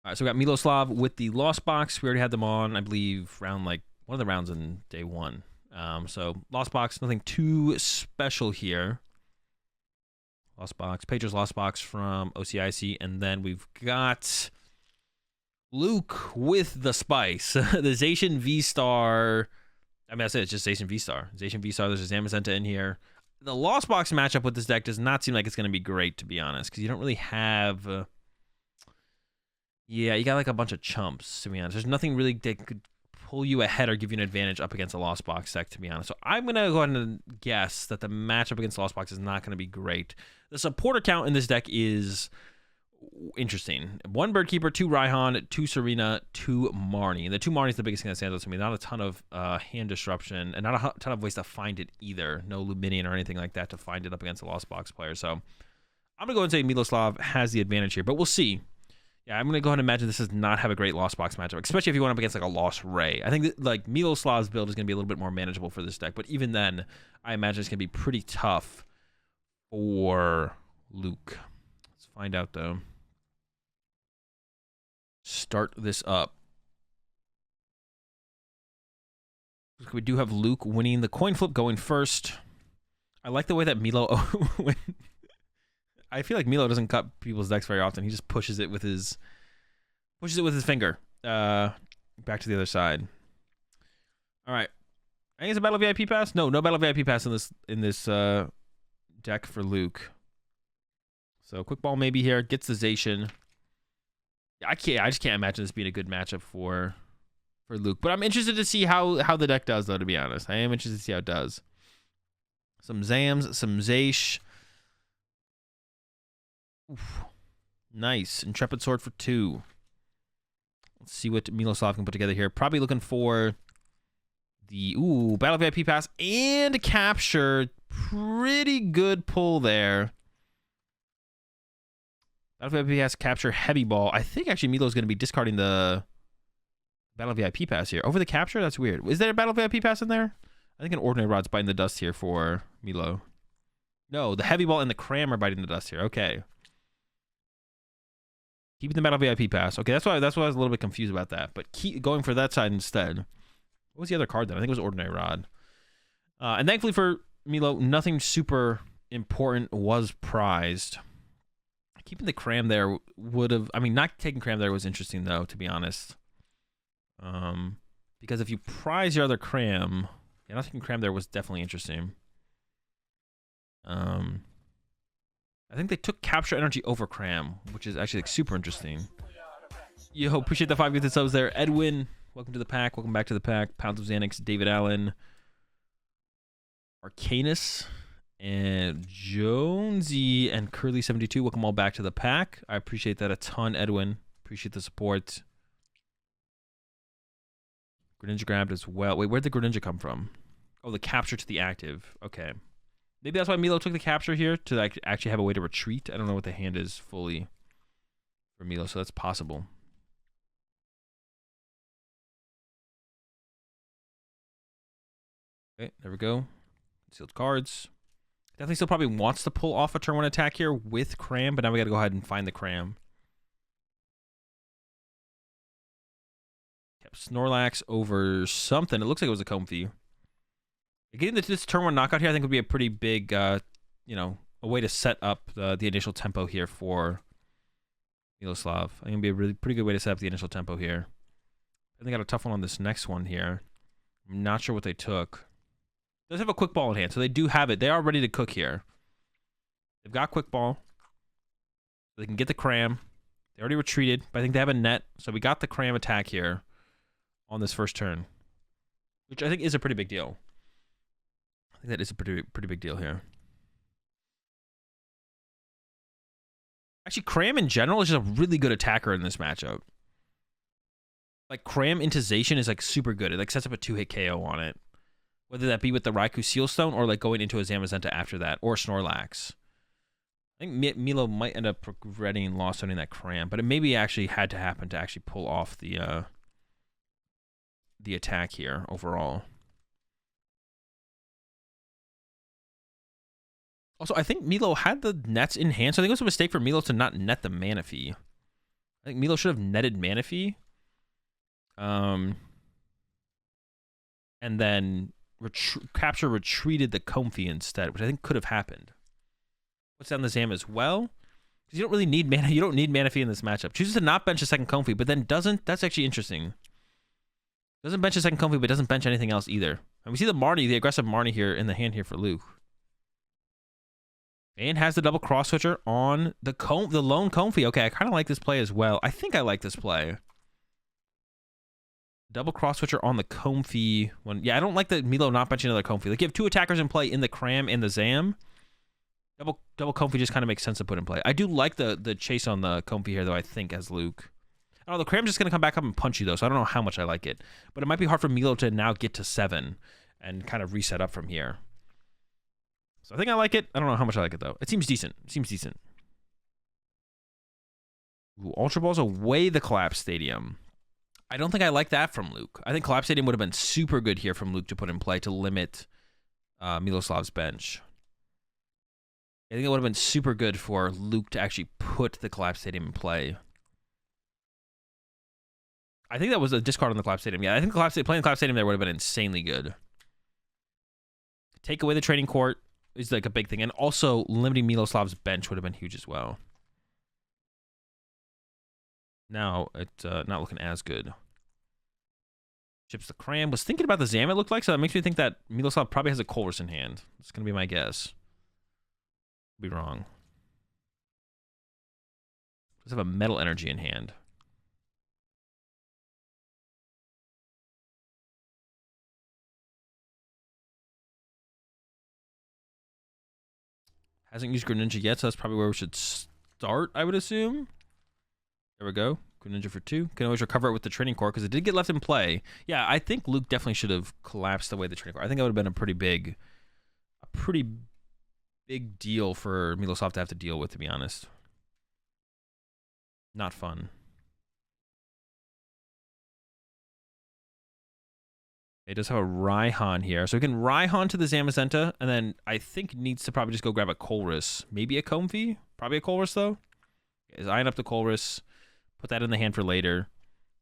All right, so we got Miloslav with the Lost Box. We already had them on, I believe, round like one of the rounds in day one. So Lost Box, nothing too special here. Lost Box, Pedro's Lost Box from OCIC, and then we've got Luke with the Spice, the Zacian VSTAR. I mean, that's it. It's just Zacian VSTAR. Zacian VSTAR. There's a Zamazenta in here. The Lost Box matchup with this deck does not seem like it's going to be great, to be honest, because you don't really have. Yeah, you got like a bunch of chumps, to be honest. There's nothing really that could pull you ahead or give you an advantage up against a Lost Box deck, to be honest. So I'm going to go ahead and guess that the matchup against Lost Box is not going to be great. The supporter count in this deck is interesting. 1 Birdkeeper, 2 Raihan, 2 Serena, 2 Marnie. The 2 Marnie is the biggest thing that stands out to me. Not a ton of hand disruption, and not a ton of ways to find it either. No Luminion or anything like that to find it up against a Lost Box player. So I'm going to go and say Miloslav has the advantage here, but we'll see. Yeah, I'm going to go ahead and imagine this does not have a great Lost Box matchup, especially if you went up against like a Lost Ray. I think that, like, Miloslav's build is going to be a little bit more manageable for this deck, but even then, I imagine it's going to be pretty tough for Luke. Let's find out, though. Start this up. We do have Luke winning the coin flip, going first. I like the way that Milo... I feel like Milo doesn't cut people's decks very often. He just pushes it with his finger. Back to the other side. All right. I think it's a Battle VIP pass. No Battle VIP pass in this deck for Luke. So quick ball maybe here. Gets the Zacian. I just can't imagine this being a good matchup for Luke. But I'm interested to see how the deck does, though, to be honest. I am interested to see how it does. Some Zams, some Zash. Oof. Nice. Intrepid Sword for 2. Let's see what Miloslav can put together here. Probably looking for the Battle VIP pass and capture. Pretty good pull there. Battle VIP pass, capture, heavy ball. I think actually Milo's going to be discarding the Battle VIP pass here. Over the capture? That's weird. Is there a Battle VIP pass in there? I think an Ordinary Rod's biting the dust here for Milo. No, the heavy ball and the cram are biting the dust here. Okay. Keeping the Battle VIP pass. Okay, that's why I was a little bit confused about that. But keep going for that side instead. What was the other card then? I think it was Ordinary Rod. And thankfully for Milo, nothing super important was prized. Keeping the cram there would have... I mean, not taking cram there was interesting, though, to be honest. Because if you prize your other cram... Yeah, not taking cram there was definitely interesting. I think they took capture energy over cram, which is actually like super interesting. Yo, appreciate the 5 gifted subs there. Edwin, welcome to the pack. Welcome back to the pack. Pounds of Xanax, David Allen, Arcanus, and Jonesy, and Curly72. Welcome all back to the pack. I appreciate that a ton, Edwin. Appreciate the support. Greninja grabbed as well. Wait, where'd the Greninja come from? Oh, the capture to the active. Okay. Maybe that's why Milo took the capture here, to like actually have a way to retreat. I don't know what the hand is fully for Milo, so that's possible. Okay, there we go. Sealed cards. Definitely still probably wants to pull off a turn 1 attack here with cram, but now we got to go ahead and find the cram. Kept Snorlax over something. It looks like it was a Comfey. Getting this turn 1 knockout here, I think, would be a pretty big, you know, a way to set up the initial tempo here for Miloslav. I think it'd be a really pretty good way to set up the initial tempo here. I think they got a tough one on this next one here. I'm not sure what they took. Does have a quick ball in hand, so they do have it. They are ready to cook here. They've got quick ball. They can get the cram. They already retreated, but I think they have a net. So we got the cram attack here on this first turn, which I think is a pretty big deal. I think that is a pretty big deal here. Actually, Cram in general is just a really good attacker in this matchup. Like, Cram into Zacian is like super good. It like sets up a 2-hit KO on it. Whether that be with the Raikou Sealstone or like going into a Zamazenta after that, or Snorlax. I think Milo might end up regretting lost owning that Cram, but it maybe actually had to happen to actually pull off the attack here overall. Also, I think Milo had the nets in hand, so I think it was a mistake for Milo to not net the Manaphy. I think Milo should have netted Manaphy. And then capture retreated the Comfy instead, which I think could have happened. Puts down the Zam as well. Because you don't really need mana. You don't need Manaphy in this matchup. Chooses to not bench a second Comfy, but then doesn't. That's actually interesting. Doesn't bench a second Comfy, but doesn't bench anything else either. And we see the Marnie, the aggressive Marnie here in the hand here for Luke. And has the double cross switcher on the lone Comfy. Okay, I kind of like this play as well. I think I like this play. Double cross switcher on the Comfy one. Yeah, I don't like the Milo not benching another Comfy. Like, you have two attackers in play in the Cram and the Zam. Double Comfy just kind of makes sense to put in play. I do like the chase on the Comfy here, though, I think, as Luke. I don't know, the Cram's just going to come back up and punch you, though, so I don't know how much I like it. But it might be hard for Milo to now get to 7 and kind of reset up from here. So I think I like it. I don't know how much I like it, though. It seems decent. It seems decent. Ooh, Ultra Ball's away the Collapse Stadium. I don't think I like that from Luke. I think Collapse Stadium would have been super good here from Luke to put in play to limit Miloslav's bench. I think it would have been super good for Luke to actually put the Collapse Stadium in play. I think that was a discard on the Collapse Stadium. Yeah, I think playing the Collapse Stadium there would have been insanely good. Take away the training court is like a big thing. And also limiting Miloslav's bench would have been huge as well. Now it's not looking as good. Chips the Cram. Was thinking about the Zam, it looked like, so that makes me think that Miloslav probably has a Colress in hand. That's going to be my guess. Be wrong. Does have a Metal Energy in hand. Hasn't used Greninja yet, so that's probably where we should start, I would assume. There we go. Greninja for 2. Can always recover it with the training core because it did get left in play. Yeah, I think Luke definitely should have collapsed away the training core. I think that would have been a pretty big deal for Miloslav to have to deal with, to be honest. Not fun. It does have a Raihan here. So we can Raihan to the Zamazenta, and then I think needs to probably just go grab a Colress. Maybe a Comfy? Probably a Colress, though. Is eyeing up the Colress. Put that in the hand for later.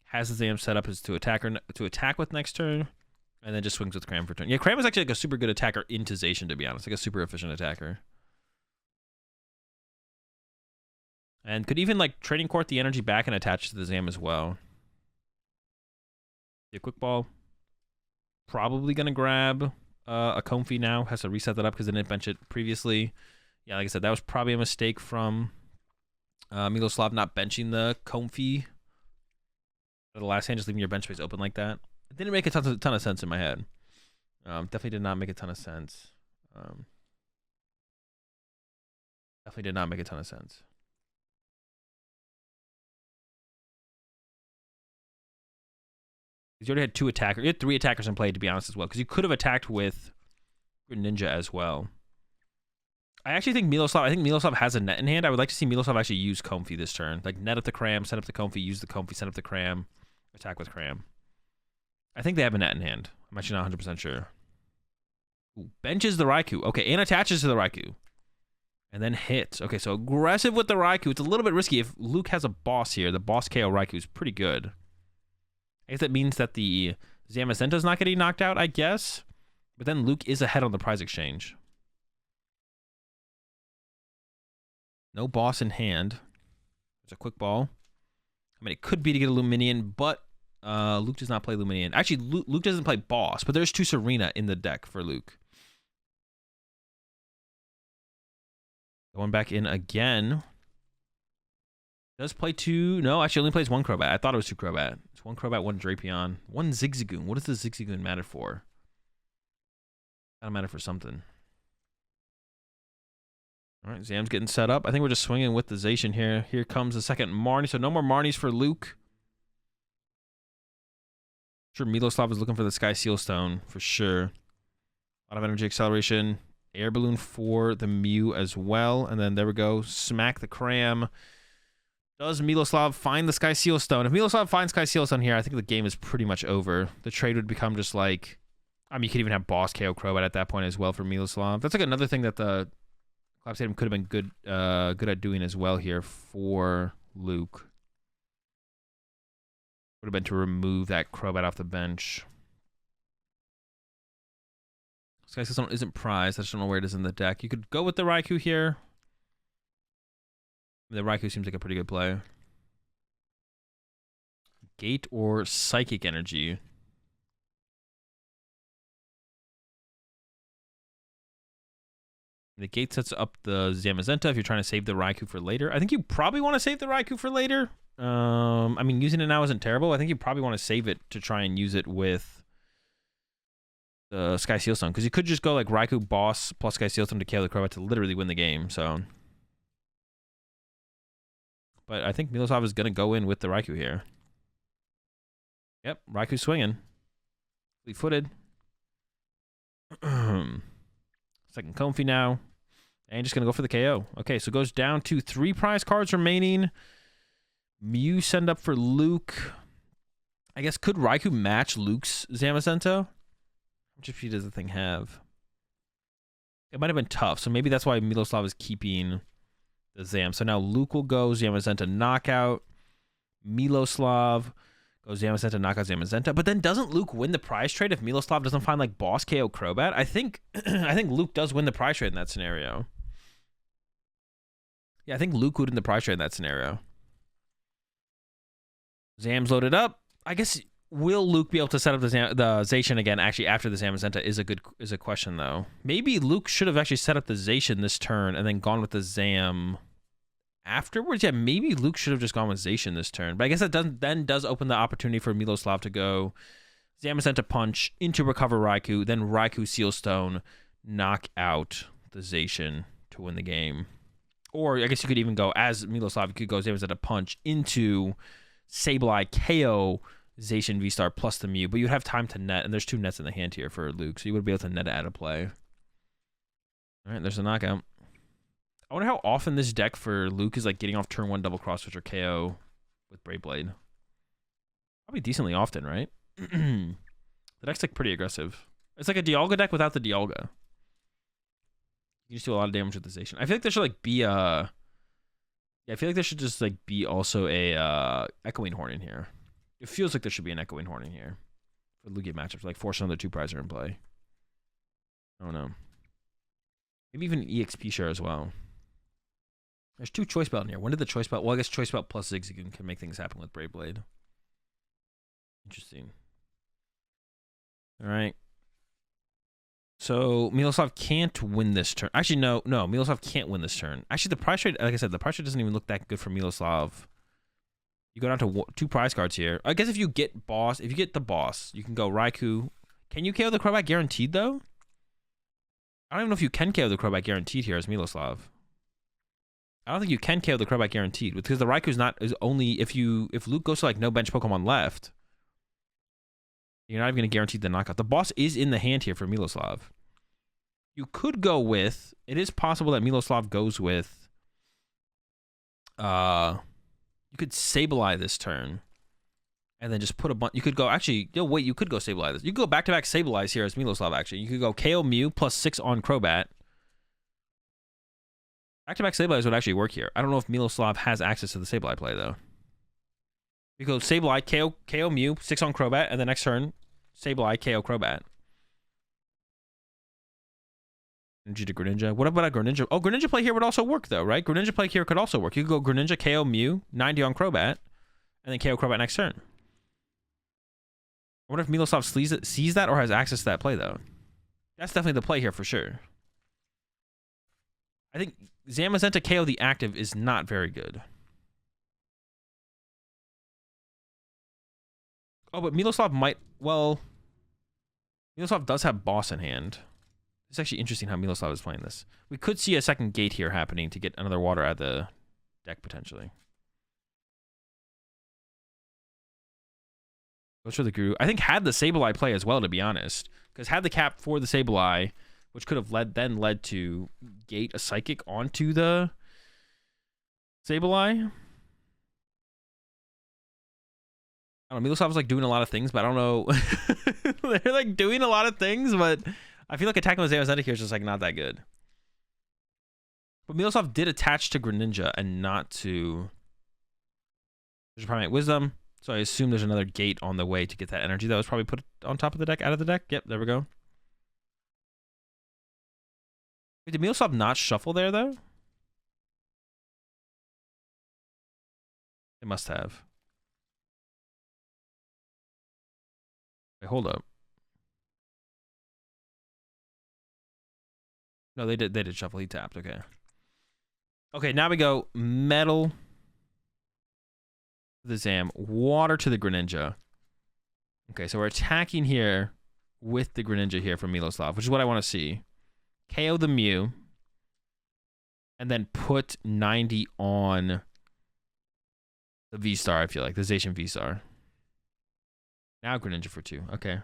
Has the Zam set up as to attack with next turn. And then just swings with Cram for turn. Yeah, Cram is actually like a super good attacker into Zacian, to be honest. Like a super efficient attacker. And could even like training court the energy back and attach to the Zam as well. The quick ball. Probably going to grab a Comfy now. Has to reset that up because it didn't bench it previously. Yeah, like I said, that was probably a mistake from Miloslav not benching the Comfy. For the last hand, just leaving your bench space open like that. It didn't make a ton of sense in my head. Definitely did not make a ton of sense. Definitely did not make a ton of sense. You already had 2 attackers. You had 3 attackers in play, to be honest, as well. Because you could have attacked with Ninja as well. I actually think Miloslav has a net in hand. I would like to see Miloslav actually use Comfy this turn. Like, net up the Cram, set up the Comfy, use the Comfy, set up the Cram, attack with Cram. I think they have a net in hand. I'm actually not 100% sure. Ooh, benches the Raikou. Okay, and attaches to the Raikou. And then hits. Okay, so aggressive with the Raikou. It's a little bit risky. If Luke has a boss here, the boss KO Raikou is pretty good. I guess that means that the Zamazenta's not getting knocked out, I guess. But then Luke is ahead on the prize exchange. No boss in hand. There's a quick ball. I mean, it could be to get a Luminion, but Luke does not play Luminion. Actually, Luke doesn't play boss, but there's 2 Serena in the deck for Luke. Going back in again. Does play 2. No, actually only plays 1 Crobat. I thought it was 2 Crobat. It's 1 Crobat, 1 Drapion, 1 Zigzagoon. What does the Zigzagoon matter for? That'll matter for something. All right, Zam's getting set up. I think we're just swinging with the Zacian here. Here comes the second Marnie. So no more Marnies for Luke. Sure, Miloslav is looking for the Sky Seal Stone for sure. A lot of energy acceleration. Air Balloon for the Mew as well. And then there we go. Smack the Cram. Does Miloslav find the Sky Seal Stone? If Miloslav finds Sky Seal Stone here, I think the game is pretty much over. The trade would become just like... I mean, you could even have Boss KO Crobat at that point as well for Miloslav. That's like another thing that the Collapse Stadium could have been good at doing as well here for Luke. Would have been to remove that Crobat off the bench. Sky Sealstone isn't prized. I just don't know where it is in the deck. You could go with the Raikou here. The Raikou seems like a pretty good play. Gate or Psychic Energy. The Gate sets up the Zamazenta if you're trying to save the Raikou for later. I think you probably want to save the Raikou for later. I mean, using it now isn't terrible. I think you probably want to save it to try and use it with the Sky Sealstone. Because you could just go like Raikou Boss plus Sky Sealstone to KO the Crobat to literally win the game. So, but I think Miloslav is going to go in with the Raikou here. Yep, Raikou swinging. Fleet-footed. Second Comfy now. And just going to go for the KO. Okay, so it goes down to 3 prize cards remaining. Mew send up for Luke. I guess, could Raikou match Luke's Zamazenta? How much HP does the thing have? It might have been tough, so maybe that's why Miloslav is keeping the Zam. So now Luke will go Zamazenta knockout. Miloslav goes Zamazenta knockout Zamazenta. But then doesn't Luke win the prize trade if Miloslav doesn't find like boss KO Crobat? I think Luke does win the prize trade in that scenario. Yeah, I think Luke would win the prize trade in that scenario. Zam's loaded up. I guess, will Luke be able to set up the Zacian again actually after the Zamazenta is a question though. Maybe Luke should have actually set up the Zacian this turn and then gone with the Zam afterwards. Yeah, maybe Luke should have just gone with Zacian this turn. But I guess that does open the opportunity for Miloslav to go Zamazenta punch into recover Raikou, then Raikou Sealstone, knock out the Zacian to win the game. Or I guess you could even go as Miloslav, you could go Zamazenta punch into Sableye KO Zacian VSTAR plus the Mew, but you'd have time to net, and there's 2 nets in the hand here for Luke, so you would be able to net it out of play. All right, there's a knockout. I wonder how often this deck for Luke is like getting off turn 1 double cross switch or KO with Brave Blade. Probably decently often, right? The deck's like pretty aggressive. It's like a Dialga deck without the Dialga. You just do a lot of damage with the Zacian. I feel like there should like be a... Yeah, I feel like there should just like be also a Echoing Horn in here. It feels like there should be an Echoing Horn in here for Lugia matchups, like force another 2 prizer in play. I don't know. Maybe even an EXP share as well. There's 2 Choice Belt in here. When did the Choice Belt... Well, I guess Choice Belt plus Zigzagoon can make things happen with Brave Blade. Interesting. All right. So Miloslav can't win this turn. Actually, no, Miloslav can't win this turn. Actually, the prize trade, like I said, the prize trade doesn't even look that good for Miloslav. You go down to 2 prize cards here. I guess if you get the boss, you can go Raikou. Can you KO the Crobat guaranteed though? I don't even know if you can KO the Crobat guaranteed here as Miloslav. I don't think you can KO the Crobat guaranteed because the Raikou's is only if Luke goes to like no bench Pokemon left. You're not even going to guarantee the knockout. The boss is in the hand here for Miloslav. You could go with... It is possible that Miloslav goes with... You could Sableye this turn. And then just put a bunch... You could go... Actually, no, wait. You could go Sableye this. You could go back-to-back Sableyes here as Miloslav, actually. You could go KO Mew plus 6 on Crobat. Back-to-back Sableyes would actually work here. I don't know if Miloslav has access to the Sableye play, though. You go Sableye, KO Mew, 6 on Crobat, and the next turn, Sableye, KO Crobat. Greninja to Greninja. What about a Greninja? Oh, Greninja play here would also work, though, right? Greninja play here could also work. You could go Greninja, KO Mew, 90 on Crobat, and then KO Crobat next turn. I wonder if Miloslav sees that or has access to that play, though. That's definitely the play here for sure. I think Zamazenta KO the active is not very good. Oh, but Miloslav might... Well... Miloslav does have boss in hand. It's actually interesting how Miloslav is playing this. We could see a second gate here happening to get another water out of the deck, potentially. Goes for the Guru. I think had the Sableye play as well, to be honest. Because had the cap for the Sableye, which could have led to gate a Psychic onto the Sableye. I don't know, Miloslav's like doing a lot of things, but I don't know. They're like doing a lot of things, but I feel like attacking with Zamazenta here is just like not that good. But Miloslav did attach to Greninja and not to Primate Wisdom. So I assume there's another gate on the way to get that energy that was probably put on top of the deck, out of the deck. Yep, there we go. Wait, did Miloslav not shuffle there, though? They must have. Wait, hold up. No, they did shuffle. He tapped. Okay. Okay, now we go metal to the Zam, water to the Greninja. Okay, so we're attacking here with the Greninja here from Miloslav, which is what I want to see. KO the Mew, and then put 90 on the VSTAR, I feel like, the Zacian VSTAR. Now Greninja for 2. Okay.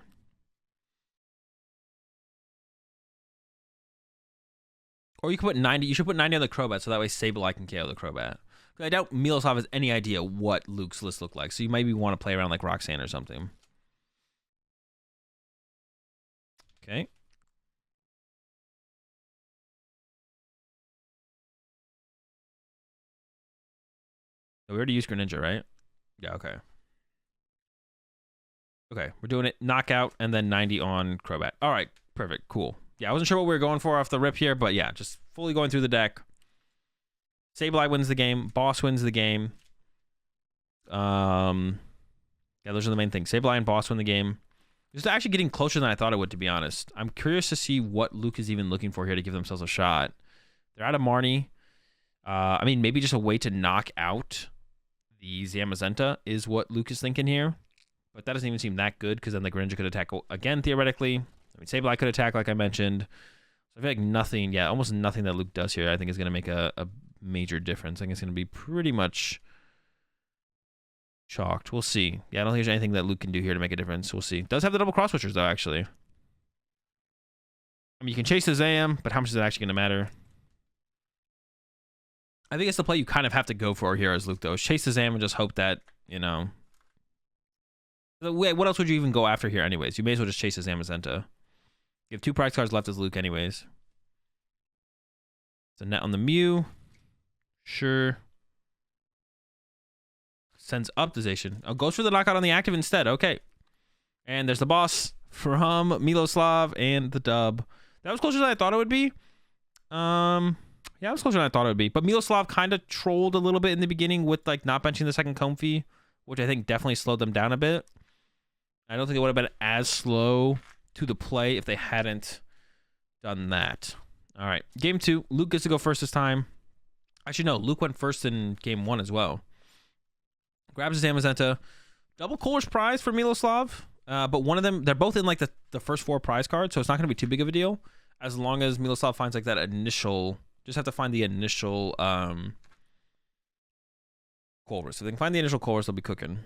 Or you could put 90. You should put 90 on the Crobat, so that way Sableye can KO the Crobat. I doubt Miloslav has any idea what Luke's list looked like, so you maybe want to play around like Roxanne or something. Okay. So we already used Greninja, right? Yeah, okay. Okay, we're doing it knockout and then 90 on Crobat. All right, perfect, cool. Yeah, I wasn't sure what we were going for off the rip here, but yeah, just fully going through the deck. Sableye wins the game. Boss wins the game. Yeah, those are the main things. Sableye and Boss win the game. It's actually getting closer than I thought it would, to be honest. I'm curious to see what Luke is even looking for here to give themselves a shot. They're out of Marnie. I mean, maybe just a way to knock out the Zamazenta is what Luke is thinking here. But that doesn't even seem that good, because then the Greninja could attack again, theoretically. I mean, Sableye could attack, like I mentioned. So I feel like nothing, yeah, almost nothing that Luke does here I think is going to make a major difference. I think it's going to be pretty much chalked. We'll see. Yeah, I don't think there's anything that Luke can do here to make a difference. We'll see. Does have the double cross switchers, though, actually. I mean, you can chase the Zam, but how much is it actually going to matter? I think it's the play you kind of have to go for here as Luke, though. Is chase the Zam and just hope that, you know... Wait, what else would you even go after here anyways? You may as well just chase the Zamazenta. You have 2 prize cards left as Luke anyways. So net on the Mew. Sure. Sends up the Zacian. Oh, goes for the knockout on the active instead. Okay. And there's the boss from Miloslav and the dub. That was closer than I thought it would be. Yeah, it was closer than I thought it would be. But Miloslav kind of trolled a little bit in the beginning with like not benching the second Comfey, which I think definitely slowed them down a bit. I don't think it would have been as slow to the play if they hadn't done that. All right, game 2. Luke gets to go first this time. Actually, no, Luke went first in game 1 as well. Grabs his Zamazenta. Double Color's prize for Miloslav. But one of them, they're both in like the first 4 prize cards, so it's not going to be too big of a deal. As long as Miloslav finds like that initial, just have to find the initial Colress. So if they can find the initial Colress, they'll be cooking.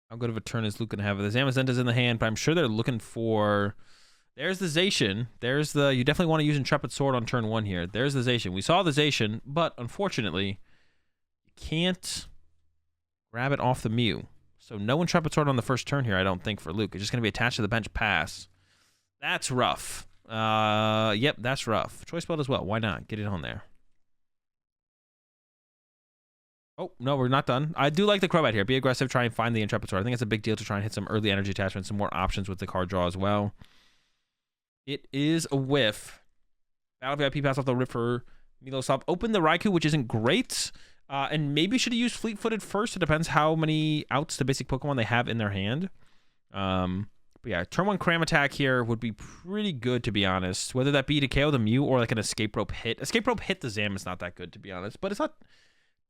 How good of a turn is Luke going to have? The Zamazenta's in the hand, but I'm sure they're looking for... There's the Zacian. There's the... You definitely want to use Intrepid Sword on turn 1 here. There's the Zacian. We saw the Zacian, but unfortunately, you can't grab it off the Mew. So no Intrepid Sword on the first turn here, I don't think, for Luke. It's just going to be attached to the bench pass. That's rough. Yep, that's rough. Choice Belt as well. Why not? Get it on there. Oh, no, we're not done. I do like the Crobat here. Be aggressive. Try and find the Intrepid Sword. I think it's a big deal to try and hit some early energy attachments, some more options with the card draw as well. It is a whiff. Battle VIP pass off the rip for Miloslav. Open the Raikou, which isn't great. And maybe should have used Fleet-Footed first. It depends how many outs to basic Pokemon they have in their hand. But yeah, turn 1 Cram Attack here would be pretty good, to be honest. Whether that be to KO the Mew or like an Escape Rope hit. Escape Rope hit the Zam is not that good, to be honest. But it's not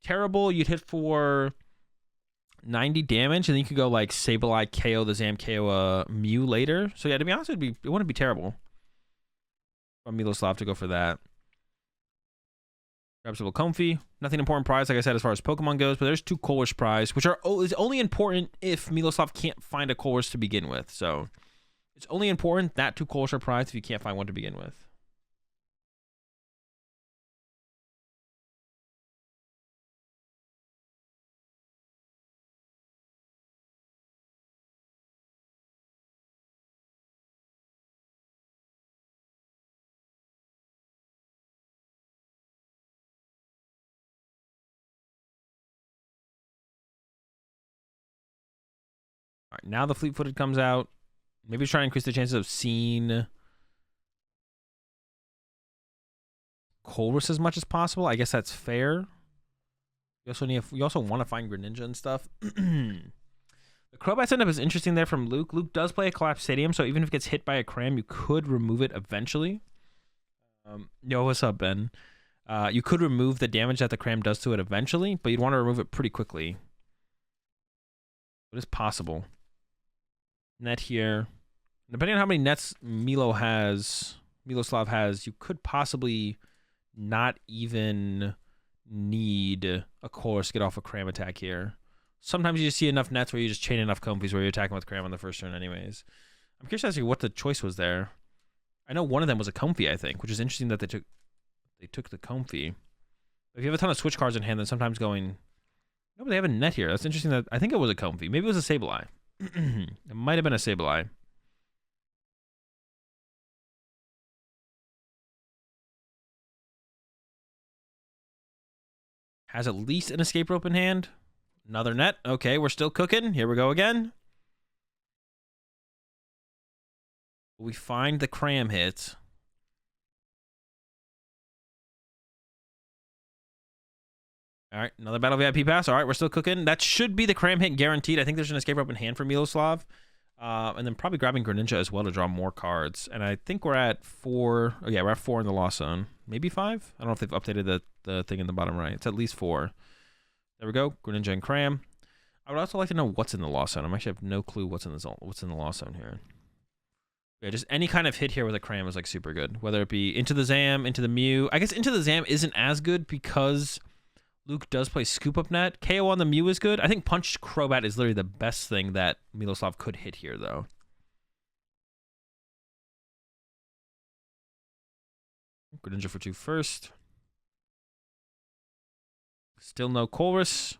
terrible. You'd hit for 90 damage, and then you could go like Sableye, KO the Zam, KO a Mew later. So yeah, to be honest, it wouldn't be terrible from Miloslav to go for that. Grab some Comfey. Nothing important prize, like I said, as far as Pokemon goes, but there's 2 Colress prize, which is only important if Miloslav can't find a Colress to begin with. So it's only important that 2 Colress are prize if you can't find one to begin with. right, now the fleet-footed comes out. Maybe try to increase the chances of seeing Colress as much as possible. I guess that's fair. You also want to find Greninja and stuff. The Crobat setup is interesting there from Luke. Luke does play a Collapsed Stadium, so even if it gets hit by a Cram, you could remove it eventually. Yo, what's up, Ben? You could remove the damage that the Cram does to it eventually, but you'd want to remove it pretty quickly. It is possible. Net here. Depending on how many nets Miloslav has, you could possibly not even need a Colress to get off a Cram attack here. Sometimes you just see enough nets where you just chain enough Comfies where you're attacking with Cram on the first turn anyways. I'm curious as to what the choice was there. I know one of them was a Comfy, I think, which is interesting that they took the Comfy. If you have a ton of switch cards in hand, then sometimes going... No, but they have a net here. That's interesting that... I think it was a Comfy. Maybe it was a Sableye. It might have been a Sableye. Has at least an escape rope in hand. Another net. Okay, we're still cooking. Here we go again. We find the Cram hit. All right, another Battle VIP pass. All right, we're still cooking. That should be the Cram hit guaranteed. I think there's an escape rope in hand for Miloslav. And then probably grabbing Greninja as well to draw more cards. And I think we're at 4. Oh, yeah, we're at 4 in the Lost Zone. Maybe 5? I don't know if they've updated the thing in the bottom right. It's at least 4. There we go. Greninja and Cram. I would also like to know what's in the Lost Zone. I actually have no clue what's in the Lost Zone here. Yeah, just any kind of hit here with a Cram is like super good. Whether it be into the Zam, into the Mew. I guess into the Zam isn't as good because Luke does play Scoop Up Net. KO on the Mew is good. I think Punch Crobat is literally the best thing that Miloslav could hit here, though. Greninja for 2 first. Still no Colress.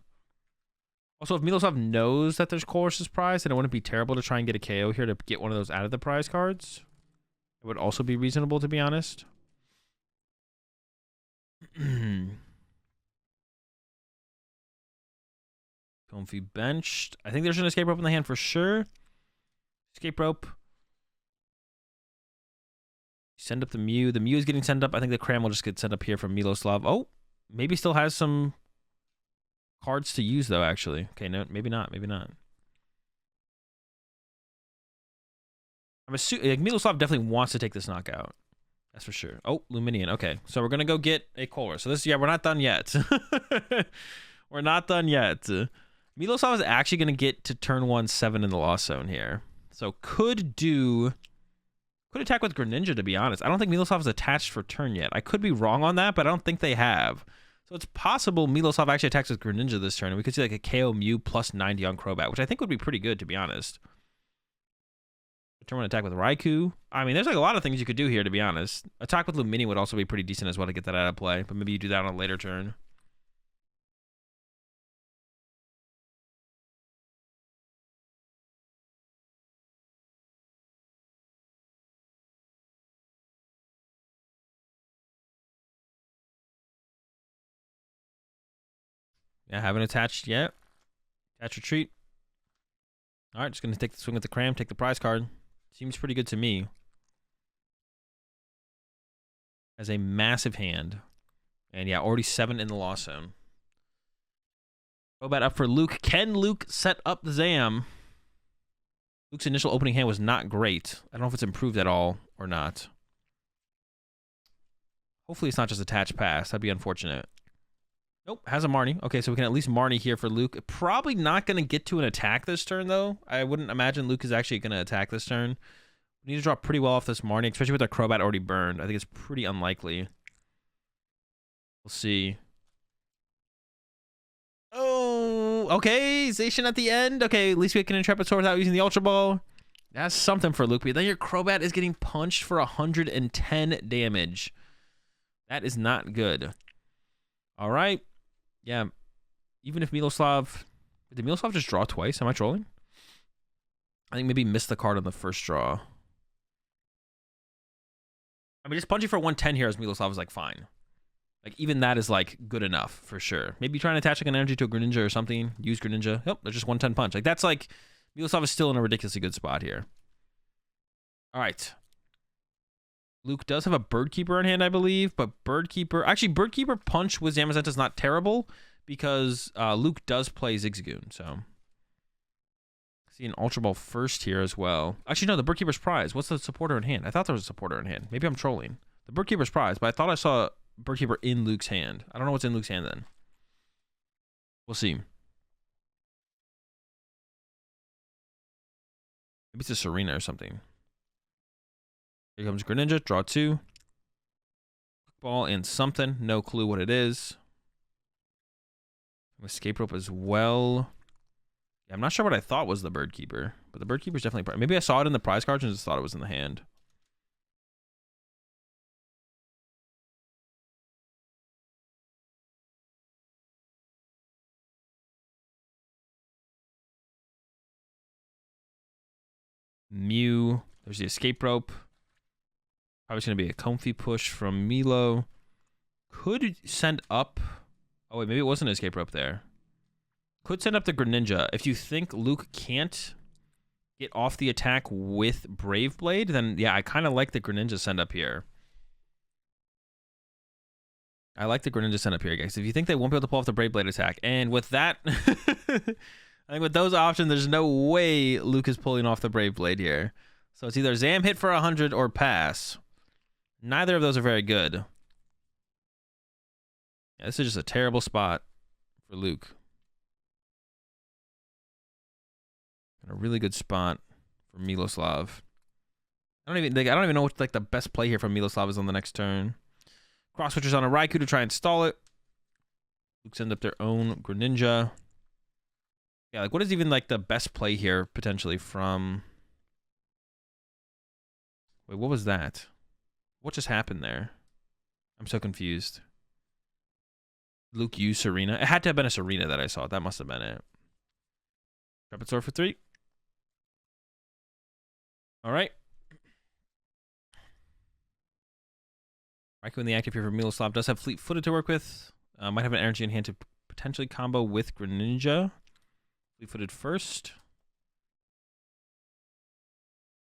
Also, if Miloslav knows that there's Colress's prize, then it wouldn't be terrible to try and get a KO here to get one of those out of the prize cards. It would also be reasonable, to be honest. Comfy benched. I think there's an escape rope in the hand for sure. Escape rope. Send up the Mew. The Mew is getting sent up. I think the Cram will just get sent up here from Miloslav. Oh, maybe still has some cards to use, though, actually. Okay, no, maybe not. Maybe not. I'm assuming like, Miloslav definitely wants to take this knockout. That's for sure. Oh, Luminian. Okay, so we're going to go get a Colress. So this, yeah, we're not done yet. We're not done yet. Miloslav is actually going to get to turn 1 7 in the Lost Zone here. So could attack with Greninja, to be honest. I don't think Miloslav is attached for turn yet. I could be wrong on that, but I don't think they have. So it's possible Miloslav actually attacks with Greninja this turn, and we could see like a KO Mew plus 90 on Crobat, which I think would be pretty good, to be honest. Turn 1 attack with Raikou. I mean, there's like a lot of things you could do here, to be honest. Attack with Lumini would also be pretty decent as well to get that out of play, but maybe you do that on a later turn. Yeah, haven't attached yet. Attach retreat. All right, just going to take the swing with the Cram, take the prize card. Seems pretty good to me. Has a massive hand. And yeah, already 7 in the Lost Zone. Crobat up for Luke. Can Luke set up the Zam? Luke's initial opening hand was not great. I don't know if it's improved at all or not. Hopefully it's not just attached pass. That'd be unfortunate. Nope, has a Marnie. Okay, so we can at least Marnie here for Luke. Probably not going to get to an attack this turn, though. I wouldn't imagine Luke is actually going to attack this turn. We need to draw pretty well off this Marnie, especially with our Crobat already burned. I think it's pretty unlikely. We'll see. Oh, okay. Zacian at the end. Okay, at least we can Intrepid Sword without using the Ultra Ball. That's something for Luke. But then your Crobat is getting punched for 110 damage. That is not good. All right. Yeah, even if Miloslav... Did Miloslav just draw twice? Am I trolling? I think maybe missed the card on the first draw. I mean, just punching for 110 here as Miloslav is, like, fine. Like, even that is, like, good enough, for sure. Maybe try and attach, like, an energy to a Greninja or something. Use Greninja. Yep, there's just 110 punch. Like, that's, like... Miloslav is still in a ridiculously good spot here. All right. Luke does have a Birdkeeper in hand, I believe, but Birdkeeper Punch with Zamazenta is not terrible because Luke does play Zigzagoon, so... See an Ultra Ball first here as well. Actually, no, the Birdkeeper's Prize. What's the supporter in hand? I thought there was a supporter in hand. Maybe I'm trolling. The Birdkeeper's Prize, but I thought I saw Birdkeeper in Luke's hand. I don't know what's in Luke's hand then. We'll see. Maybe it's a Serena or something. Here comes Greninja. Draw 2. Ball and something. No clue what it is. Escape Rope as well. Yeah, I'm not sure what I thought was the Birdkeeper, but the Birdkeeper's definitely... Maybe I saw it in the prize cards and just thought it was in the hand. Mew. There's the Escape Rope. Probably going to be a comfy push from Milo. Could send up... Oh, wait, maybe it wasn't an Escape Rope there. Could send up the Greninja. If you think Luke can't get off the attack with Brave Blade, then yeah, I kind of like the Greninja send up here. I like the Greninja send up here, guys. If you think they won't be able to pull off the Brave Blade attack, and with that, I think with those options, there's no way Luke is pulling off the Brave Blade here. So it's either Zam hit for 100 or pass. Neither of those are very good. Yeah, this is just a terrible spot for Luke. A really good spot for Miloslav. I don't even know what like the best play here from Miloslav is on the next turn. Cross switchers on a Raikou to try and stall it. Luke sends up their own Greninja. Yeah, like what is even like the best play here potentially from... Wait, what was that? What just happened there? I'm so confused. Luke used Serena. It had to have been a Serena that I saw. That must have been it. Trapezor for 3. All right. Raikou in the active here for Miloslav does have Fleet-Footed to work with. Might have an energy in hand to potentially combo with Greninja. Fleet-Footed first.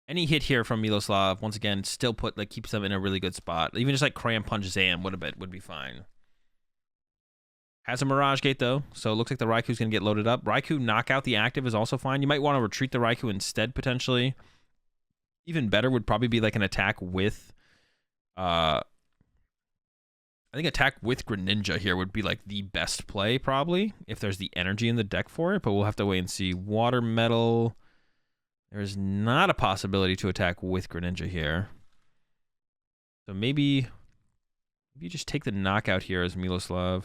Any hit here from Miloslav, once again, still keeps them in a really good spot. Even just like Cram Punch Zam would be fine. Has a Mirage Gate though, so it looks like the Raikou's gonna get loaded up. Raikou knockout the active is also fine. You might want to retreat the Raikou instead potentially. Even better would probably be like an attack with I think attack with Greninja here would be like the best play probably if there's the energy in the deck for it, but we'll have to wait and see. Water Metal. There's not a possibility to attack with Greninja here. So maybe you just take the knockout here as Miloslav.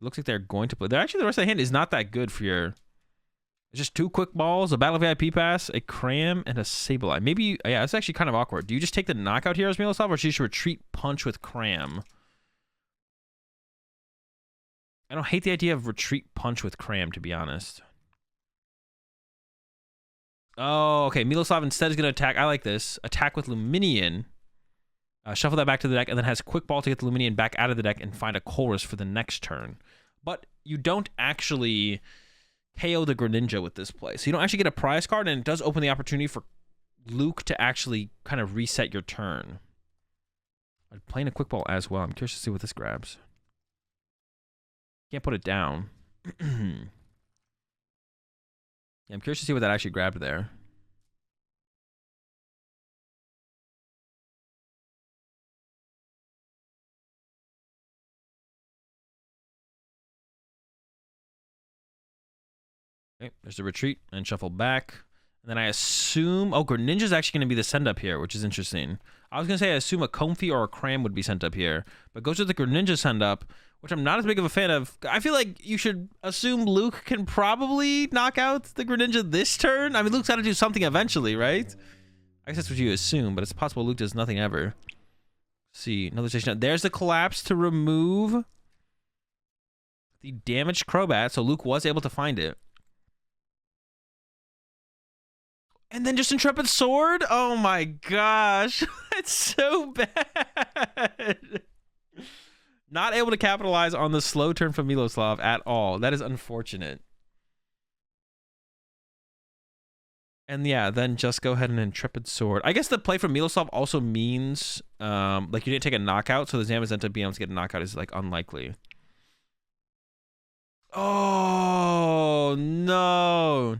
Looks like they're going to play. They're actually, the rest of the hand is not that good for your... It's just 2 quick balls, a Battle VIP Pass, a Cram, and a Sableye. Maybe, yeah, it's actually kind of awkward. Do you just take the knockout here as Miloslav, or should you just retreat punch with Cram? I don't hate the idea of retreat punch with Cram, to be honest. Oh, okay. Miloslav instead is going to attack. I like this. Attack with Luminion. Shuffle that back to the deck, and then has Quick Ball to get the Luminion back out of the deck and find a Chorus for the next turn. But you don't actually KO the Greninja with this play. So you don't actually get a prize card, and it does open the opportunity for Luke to actually kind of reset your turn. I'm playing a Quick Ball as well. I'm curious to see what this grabs. Can't put it down. Yeah, I'm curious to see what that actually grabbed there. Okay, there's the retreat and shuffle back. And then I assume... Oh, Greninja's actually going to be the send-up here, which is interesting. I was going to say I assume a Comfy or a Cram would be sent up here. But goes to the Greninja send-up, which I'm not as big of a fan of. I feel like you should assume Luke can probably knock out the Greninja this turn. I mean, Luke's got to do something eventually, right? I guess that's what you assume, but it's possible Luke does nothing ever. Let's see, another station. There's the Collapse to remove the damaged Crobat, so Luke was able to find it. And then just Intrepid Sword? Oh my gosh. That's so bad. Not able to capitalize on the slow turn from Miloslav at all. That is unfortunate. And yeah, then just go ahead and Intrepid Sword. I guess the play from Miloslav also means like you didn't take a knockout, so the Zamazenta being able to get a knockout is like unlikely. Oh no.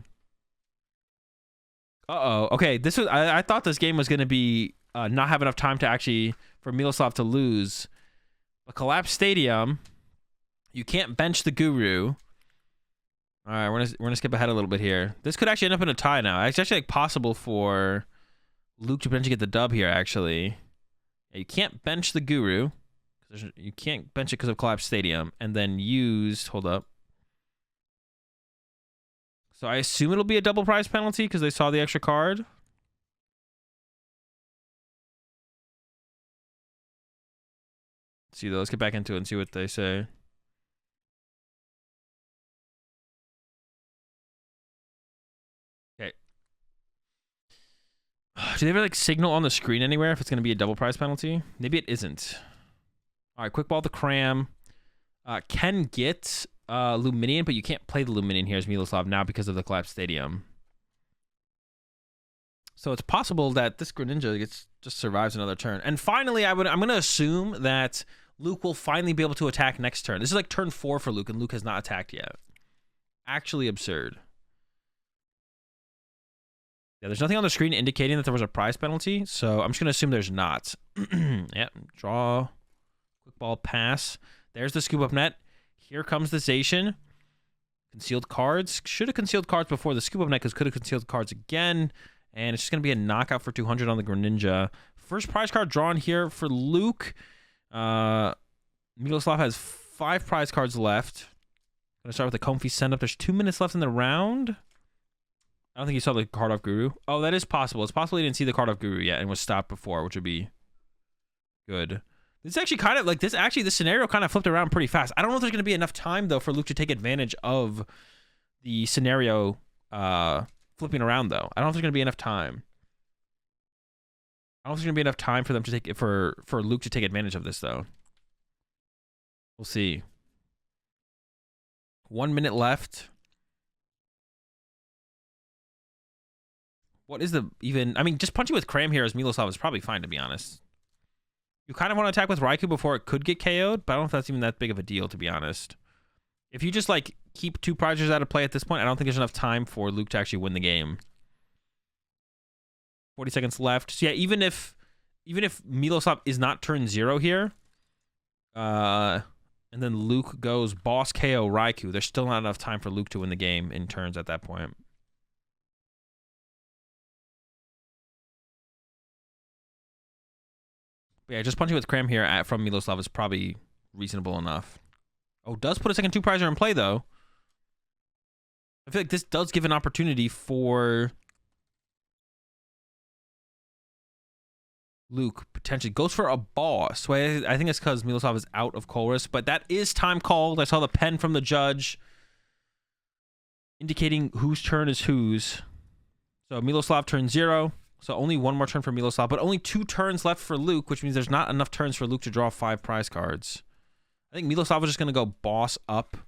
Uh-oh. Okay, this was I thought this game was gonna be not have enough time to actually for Miloslav to lose. A collapsed stadium. You can't bench the Guru. All right, we're gonna skip ahead a little bit here. This could actually end up in a tie now. It's actually like possible for Luke to potentially get the dub here. Actually, yeah, you can't bench the Guru. You can't bench it because of collapsed stadium, and then used. Hold up. So I assume it'll be a double prize penalty because they saw the extra card. Let's see though. Let's get back into it and see what they say. Okay. Do they ever like signal on the screen anywhere if it's going to be a double prize penalty? Maybe it isn't. All right, quick ball to Cram. Can get Luminion, but you can't play the Luminion here as Miloslav now because of the collapsed stadium. So it's possible that this Greninja just survives another turn. And finally, I'm going to assume that Luke will finally be able to attack next turn. This is like turn 4 for Luke, and Luke has not attacked yet. Actually absurd. Yeah, there's nothing on the screen indicating that there was a prize penalty, so I'm just going to assume there's not. Yeah, draw, quick ball, pass. There's the scoop up net. Here comes the Zacian. Concealed cards. Should have concealed cards before the scoop up net because could have concealed cards again. And it's just going to be a knockout for 200 on the Greninja. First prize card drawn here for Luke. Miloslav has 5 prize cards left. Going to start with the Comfy send up. There's 2 minutes left in the round. I don't think you saw the card off Guru. Oh, that is possible. It's possible you didn't see the card off Guru yet and was stopped before, which would be good. This actually kind of like this scenario kind of flipped around pretty fast. I don't know if there's going to be enough time though for Luke to take advantage of the scenario flipping around though. I don't know if there's going to be enough time. I don't know if there's going to be enough time for them to take for Luke to take advantage of this though. We'll see. 1 minute left. What is the even? I mean, just punching with Cram here as Miloslav is probably fine, to be honest. You kind of want to attack with Raikou before it could get KO'd, but I don't know if that's even that big of a deal, to be honest. If you just, like, keep 2 prizes out of play at this point, I don't think there's enough time for Luke to actually win the game. 40 seconds left. So, yeah, even if Miloslav is not turn 0 here, and then Luke goes boss KO Raikou, there's still not enough time for Luke to win the game in turns at that point. But yeah, just punching with Cram here from Miloslav is probably reasonable enough. Oh, does put a second 2 prizer in play, though. I feel like this does give an opportunity for Luke, potentially. Goes for a boss. So I think it's because Miloslav is out of Colress, but that is time called. I saw the pen from the judge indicating whose turn is whose. So Miloslav turn 0. So only 1 more turn for Miloslav, but only 2 turns left for Luke, which means there's not enough turns for Luke to draw 5 prize cards. I think Miloslav was just going to go boss up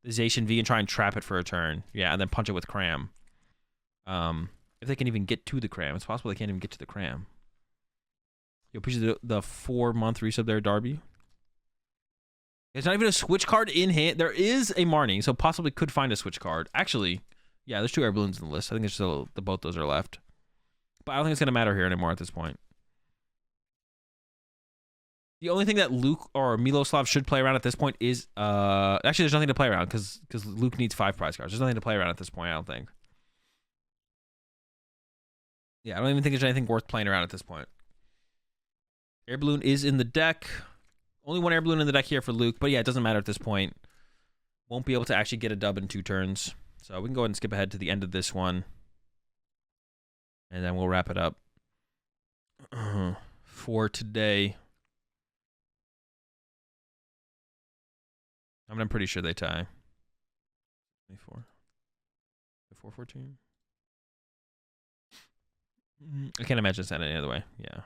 the Zacian V and try and trap it for a turn. Yeah, and then punch it with Cram. If they can even get to the Cram. It's possible they can't even get to the Cram. Yo, appreciate the 4-month resub there, Darby. There's not even a switch card in hand. There is a Marnie, so possibly could find a switch card. Actually, yeah, there's 2 air balloons in the list. I think there's still both those are left. But I don't think it's going to matter here anymore at this point. The only thing that Luke or Miloslav should play around at this point is... actually, there's nothing to play around because Luke needs 5 prize cards. There's nothing to play around at this point, I don't think. Yeah, I don't even think there's anything worth playing around at this point. Air balloon is in the deck. Only 1 air balloon in the deck here for Luke. But yeah, it doesn't matter at this point. Won't be able to actually get a dub in 2 turns. So we can go ahead and skip ahead to the end of this one. And then we'll wrap it up for today. I mean, I'm pretty sure they tie. 24. 4-14. I can't imagine it's not any other way. Yeah.